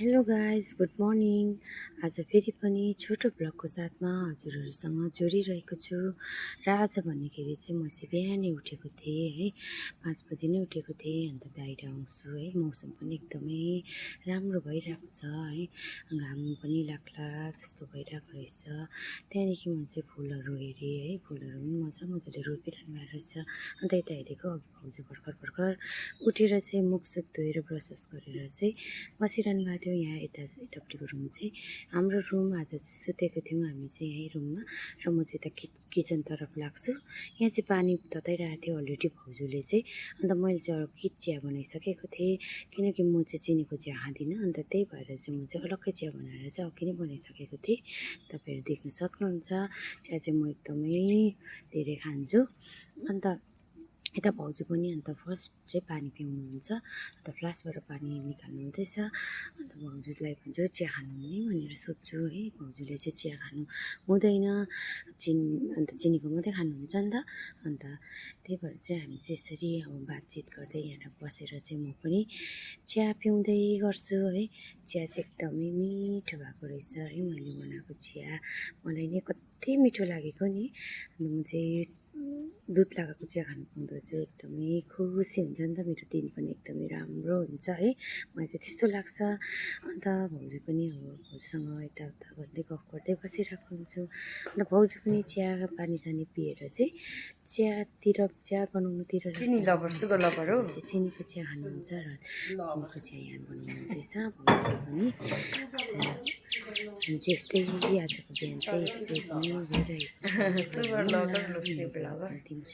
Hello guys, good morning. आज फेरि पनि छोटो ब्लगको साथमा हजुरहरूसँग जोडिरहेको छु। र आज भन्दाखेरि चाहिँ म चाहिँ बिहानै उठेको थिएँ है, 5 बजी नै उठेको थिएँ। अन्त बाहिर आउँछु है, मौसम पनि एकदमै राम्रो भइरहेको छ है, घाम पनि लाग्ला जस्तो भइरहेको रहेछ। त्यहाँदेखि म चाहिँ फुलहरू हेरेँ है, फुलहरू पनि मजाले रोपिरहनु भएको रहेछ। अन्त यता हेरेको अघि भाउजू भर्खर उठेर चाहिँ मुखसुख धोएर ब्रस गरेर चाहिँ बसिरहनु भएको थियो। यहाँ यतापट्टिको रुम चाहिँ हाम्रो रुम। आज चाहिँ सुतेको थियौँ हामी चाहिँ यहीँ रुममा, र म चाहिँ यता किचन तरफ लाग्छु। यहाँ चाहिँ पानी तताइरहेको थियो अलरेडी भाउजूले चाहिँ। अन्त मैले चाहिँ अघि चिया बनाइसकेको थिएँ, किनकि म चाहिँ चिनीको चिया खाँदिनँ। अन्त त्यही भएर चाहिँ म चाहिँ अलग्गै चिया बनाएर चाहिँ अघि नै बनाइसकेको थिएँ। तपाईँहरू देख्न सक्नुहुन्छ। चिया चाहिँ म एकदमै धेरै खान्छु। अन्त यता भाउजू पनि अन्त फर्स्ट चाहिँ पानी पिउनुहुन्छ, अन्त फ्लासबाट पानी निकाल्नु हुँदैछ। अन्त भाउजूलाई भन्छु चिया खानुहुने भनेर सोध्छु है, भाउजूले चाहिँ चिया खानु हुँदैन, अन्त चिनीको मात्रै खानुहुन्छ नि त। अन्त त्यही भएर चाहिँ हामी चाहिँ यसरी अब बातचित गर्दै यहाँ बसेर चाहिँ म पनि चिया पिउँदै गर्छु है। चिया चाहिँ एकदमै मिठो भएको रहेछ है, मैले बनाएको चिया मलाई नै कति मिठो लागेको नि। अन्त म चाहिँ दुध लगाएको चिया खानु पाउँदा चाहिँ एकदमै खुसी हुन्छ नि त, मेरो दिन पनि एकदमै राम्रो हुन्छ है, मलाई चाहिँ त्यस्तो लाग्छ। अन्त भाउजू पनि अब भाउजूसँग यताउता गर्दै गफ गर्दै बसिरहेको हुन्छु। अन्त भाउजू पनि चिया पानी सानी पिएर चाहिँ चिया बनाउनुतिर चिनी लभर सुगर लभर हो। चिनीको चिया खानुहुन्छ र चिनीको चिया यहाँ बनाउनु हुँदैछ भाउजूले पनि। अनि यस्तै आजको बिहान चाहिँ यस्तै पनि भइरहेको छ। सुगर लभर, लुक्ने ब्लगर। दिन्छ।